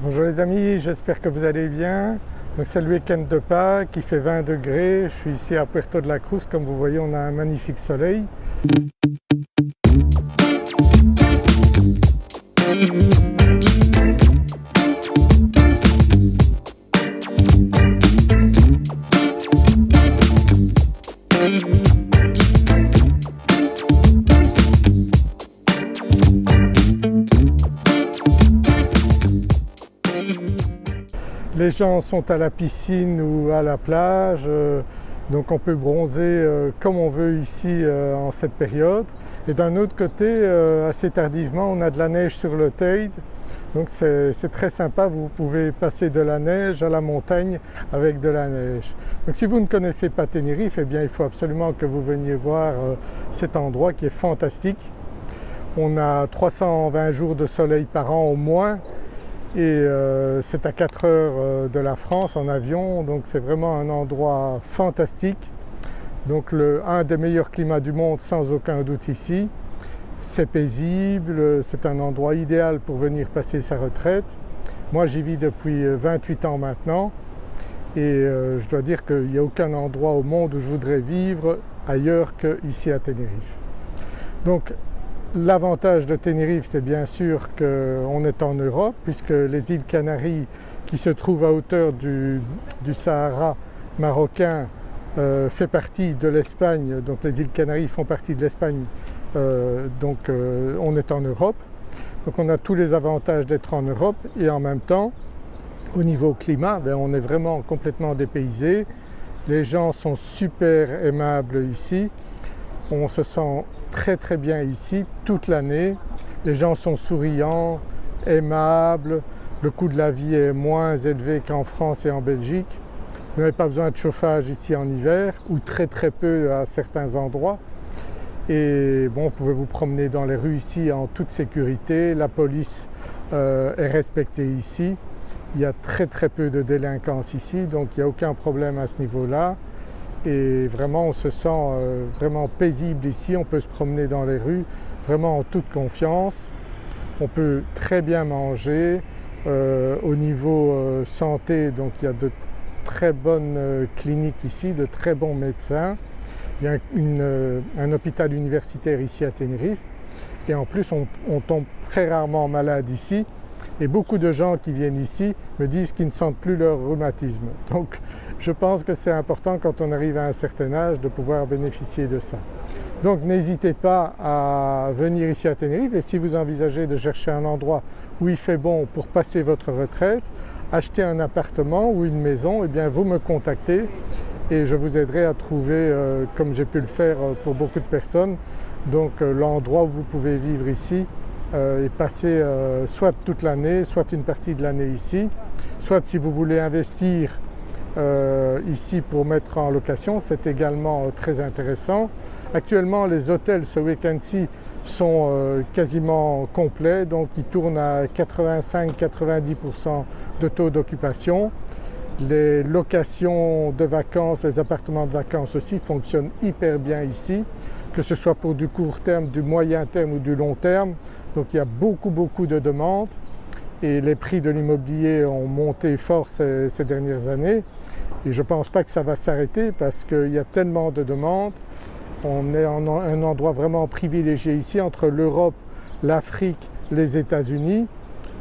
Bonjour les amis, j'espère que vous allez bien. Donc c'est le week-end de Pâques, il fait 20 degrés, je suis ici à Puerto de la Cruz, comme vous voyez on a un magnifique soleil. Les gens sont à la piscine ou à la plage, donc on peut bronzer comme on veut ici en cette période. Et d'un autre côté, assez tardivement, on a de la neige sur le Teide, donc c'est très sympa, vous pouvez passer de la neige à la montagne avec de la neige. Donc si vous ne connaissez pas Tenerife, eh bien il faut absolument que vous veniez voir cet endroit qui est fantastique. On a 320 jours de soleil par an au moins. Et c'est à 4 heures de la France en avion, donc c'est vraiment un endroit fantastique. Donc un des meilleurs climats du monde sans aucun doute ici. C'est paisible, c'est un endroit idéal pour venir passer sa retraite. Moi j'y vis depuis 28 ans maintenant et je dois dire qu'il n'y a aucun endroit au monde où je voudrais vivre ailleurs qu'ici à Tenerife. Donc l'avantage de Tenerife, c'est bien sûr qu'on est en Europe, puisque les îles Canaries, qui se trouvent à hauteur du Sahara marocain, fait partie de l'Espagne. Donc les îles Canaries font partie de l'Espagne, on est en Europe. Donc on a tous les avantages d'être en Europe et en même temps, au niveau climat, on est vraiment complètement dépaysé. Les gens sont super aimables ici. On se sent très bien ici toute l'année. Les gens sont souriants, aimables, le coût de la vie est moins élevé qu'en France et en Belgique. Vous n'avez pas besoin de chauffage ici en hiver ou très peu à certains endroits. Et bon, vous pouvez vous promener dans les rues ici en toute sécurité. La police est respectée ici. Il y a très peu de délinquance ici, donc il n'y a aucun problème à ce niveau-là. Et vraiment on se sent vraiment paisible ici, on peut se promener dans les rues vraiment en toute confiance. On peut très bien manger. Au niveau santé, donc il y a de très bonnes cliniques ici, de très bons médecins. Il y a un hôpital universitaire ici à Tenerife et en plus on tombe très rarement malade ici. Et beaucoup de gens qui viennent ici me disent qu'ils ne sentent plus leur rhumatisme. Donc je pense que c'est important quand on arrive à un certain âge de pouvoir bénéficier de ça. Donc n'hésitez pas à venir ici à Tenerife et si vous envisagez de chercher un endroit où il fait bon pour passer votre retraite, acheter un appartement ou une maison, eh bien vous me contactez et je vous aiderai à trouver, comme j'ai pu le faire pour beaucoup de personnes, donc l'endroit où vous pouvez vivre ici et passer soit toute l'année, soit une partie de l'année ici, soit si vous voulez investir ici pour mettre en location, c'est également très intéressant. Actuellement les hôtels ce week-end-ci sont quasiment complets, donc ils tournent à 85-90% de taux d'occupation. Les locations de vacances, les appartements de vacances aussi fonctionnent hyper bien ici, que ce soit pour du court terme, du moyen terme ou du long terme. Donc il y a beaucoup de demandes et les prix de l'immobilier ont monté fort ces dernières années et je ne pense pas que ça va s'arrêter parce qu'il y a tellement de demandes. On est en un endroit vraiment privilégié ici entre l'Europe, l'Afrique, les États-Unis,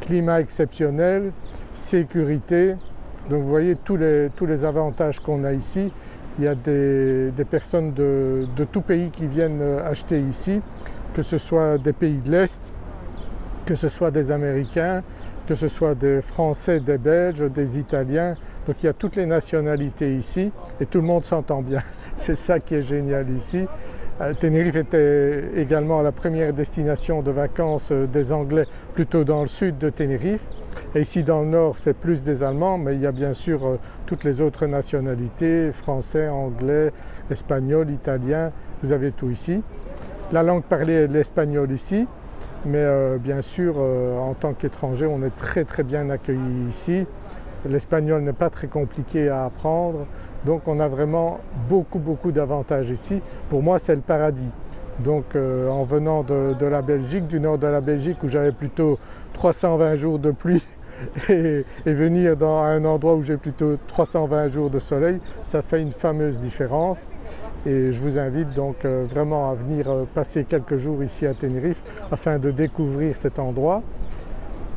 climat exceptionnel, sécurité. Donc vous voyez tous les avantages qu'on a ici. Il y a des personnes de tout pays qui viennent acheter ici, que ce soit des pays de l'Est, que ce soit des Américains, que ce soit des Français, des Belges, des Italiens. Donc il y a toutes les nationalités ici et tout le monde s'entend bien. C'est ça qui est génial ici. Tenerife était également la première destination de vacances des Anglais, plutôt dans le sud de Tenerife. Et ici dans le nord, c'est plus des Allemands, mais il y a bien sûr toutes les autres nationalités, français, anglais, espagnol, italien, vous avez tout ici. La langue parlée est l'espagnol ici, mais bien sûr en tant qu'étranger on est très bien accueilli ici. L'espagnol n'est pas très compliqué à apprendre, donc on a vraiment beaucoup d'avantages ici. Pour moi c'est le paradis. Donc en venant de la Belgique, du nord de la Belgique où j'avais plutôt 320 jours de pluie et venir dans un endroit où j'ai plutôt 320 jours de soleil, ça fait une fameuse différence. Et je vous invite donc vraiment à venir passer quelques jours ici à Tenerife afin de découvrir cet endroit.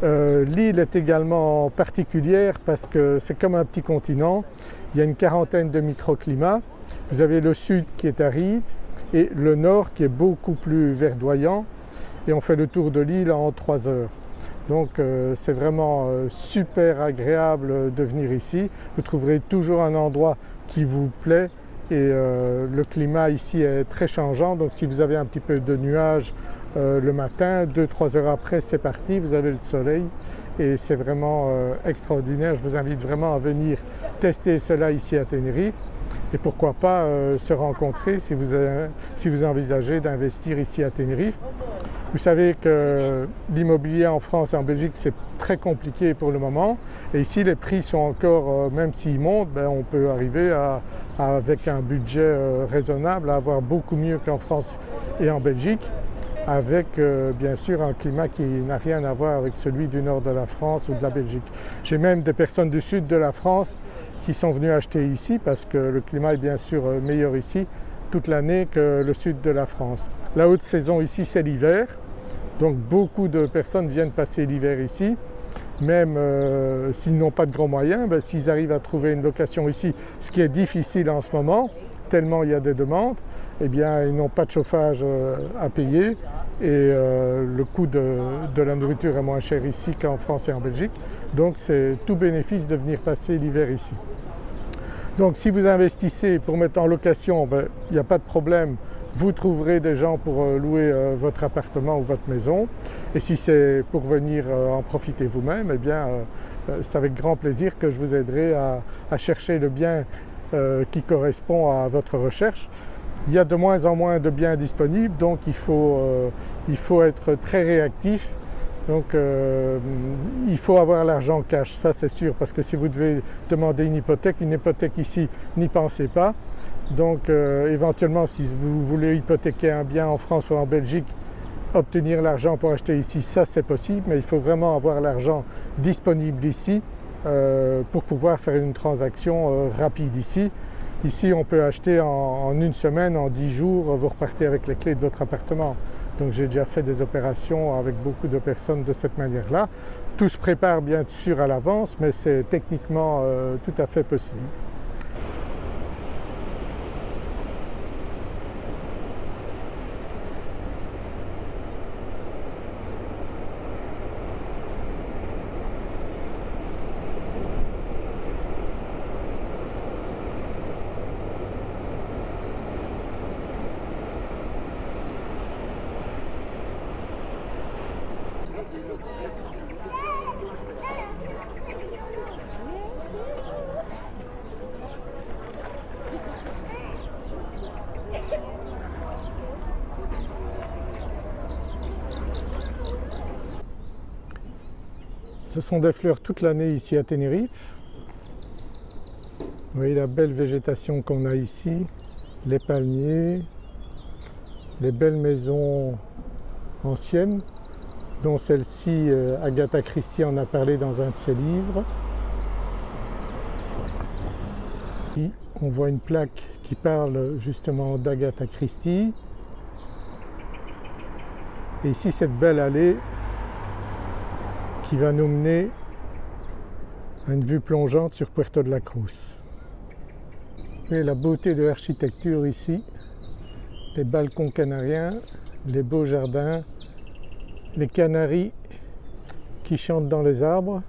L'île est également particulière parce que c'est comme un petit continent. Il y a une quarantaine de microclimats. Vous avez le sud qui est aride et le nord qui est beaucoup plus verdoyant. Et on fait le tour de l'île en 3 heures. Donc c'est vraiment super agréable de venir ici. Vous trouverez toujours un endroit qui vous plaît et le climat ici est très changeant. Donc si vous avez un petit peu de nuages le matin, 2-3 heures après c'est parti, vous avez le soleil et c'est vraiment extraordinaire. Je vous invite vraiment à venir tester cela ici à Tenerife et pourquoi pas se rencontrer si vous envisagez d'investir ici à Tenerife. Vous savez que l'immobilier en France et en Belgique c'est très compliqué pour le moment et ici les prix sont encore, même s'ils montent, on peut arriver avec un budget raisonnable à avoir beaucoup mieux qu'en France et en Belgique, avec bien sûr un climat qui n'a rien à voir avec celui du nord de la France ou de la Belgique. J'ai même des personnes du sud de la France qui sont venues acheter ici parce que le climat est bien sûr meilleur ici toute l'année que le sud de la France. La haute saison ici c'est l'hiver, donc beaucoup de personnes viennent passer l'hiver ici, même s'ils n'ont pas de grands moyens, s'ils arrivent à trouver une location ici, ce qui est difficile en ce moment, tellement il y a des demandes, eh bien ils n'ont pas de chauffage à payer et le coût de la nourriture est moins cher ici qu'en France et en Belgique, donc c'est tout bénéfice de venir passer l'hiver ici. Donc si vous investissez pour mettre en location, il n'y a pas de problème, vous trouverez des gens pour louer votre appartement ou votre maison. Et si c'est pour venir en profiter vous-même, eh bien c'est avec grand plaisir que je vous aiderai à chercher le bien qui correspond à votre recherche. Il y a de moins en moins de biens disponibles, donc il faut être très réactif. Donc il faut avoir l'argent cash, ça c'est sûr, parce que si vous devez demander une hypothèque ici, n'y pensez pas. Donc éventuellement si vous voulez hypothéquer un bien en France ou en Belgique, obtenir l'argent pour acheter ici, ça c'est possible, mais il faut vraiment avoir l'argent disponible ici pour pouvoir faire une transaction rapide ici. Ici on peut acheter en 1 semaine, en 10 jours, vous repartez avec les clés de votre appartement. Donc j'ai déjà fait des opérations avec beaucoup de personnes de cette manière-là. Tout se prépare bien sûr à l'avance, mais c'est techniquement tout à fait possible. Ce sont des fleurs toute l'année ici à Tenerife. Vous voyez la belle végétation qu'on a ici, les palmiers, les belles maisons anciennes, dont celle-ci, Agatha Christie en a parlé dans un de ses livres. Ici, on voit une plaque qui parle justement d'Agatha Christie. Et ici, cette belle allée qui va nous mener à une vue plongeante sur Puerto de la Cruz. Et la beauté de l'architecture ici, les balcons canariens, les beaux jardins, les canaris qui chantent dans les arbres.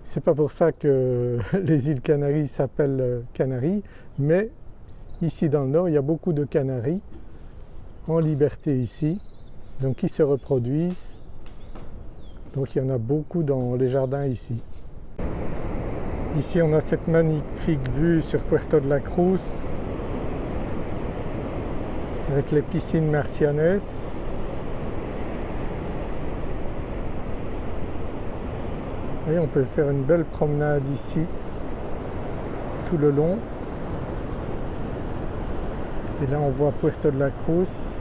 C'est pas pour ça que les îles Canaries s'appellent Canaries, mais ici dans le nord, il y a beaucoup de canaris en liberté ici, donc qui se reproduisent. Donc il y en a beaucoup dans les jardins ici. Ici on a cette magnifique vue sur Puerto de la Cruz avec les piscines Marcianes. Et on peut faire une belle promenade ici tout le long. Et là on voit Puerto de la Cruz.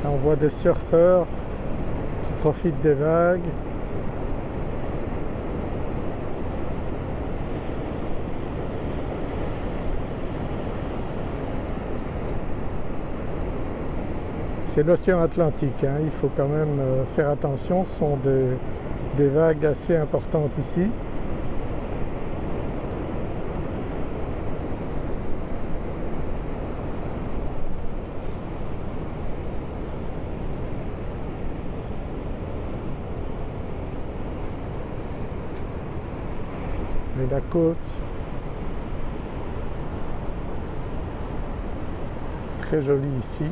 Là, on voit des surfeurs qui profitent des vagues. C'est l'océan Atlantique, hein. Il faut quand même faire attention, ce sont des vagues assez importantes ici. Et la côte, très jolie ici.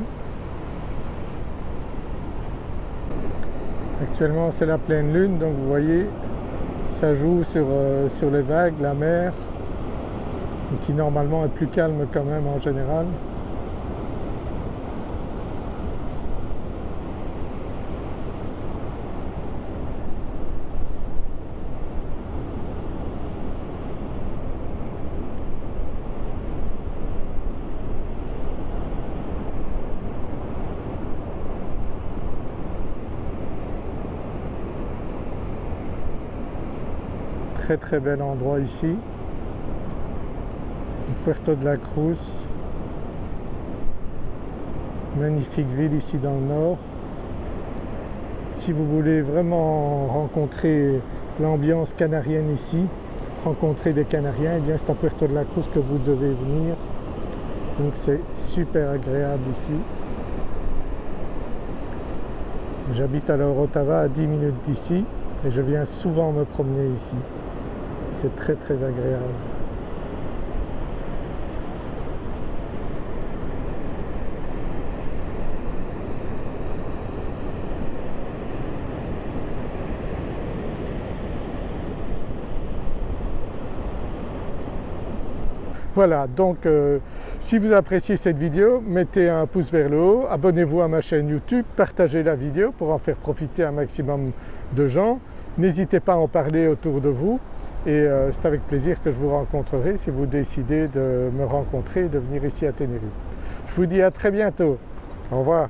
Actuellement c'est la pleine lune, donc vous voyez ça joue sur les vagues, la mer, qui normalement est plus calme quand même en général. Très très bel endroit ici, Puerto de la Cruz, magnifique ville ici dans le nord. Si vous voulez vraiment rencontrer l'ambiance canarienne ici, rencontrer des Canariens, eh bien c'est à Puerto de la Cruz que vous devez venir, donc c'est super agréable ici. J'habite alors Ottawa, à 10 minutes d'ici, et je viens souvent me promener ici. C'est très très agréable. Voilà, donc si vous appréciez cette vidéo, mettez un pouce vers le haut, abonnez-vous à ma chaîne YouTube, partagez la vidéo pour en faire profiter un maximum de gens. N'hésitez pas à en parler autour de vous et c'est avec plaisir que je vous rencontrerai si vous décidez de me rencontrer et de venir ici à Tenerife. Je vous dis à très bientôt. Au revoir.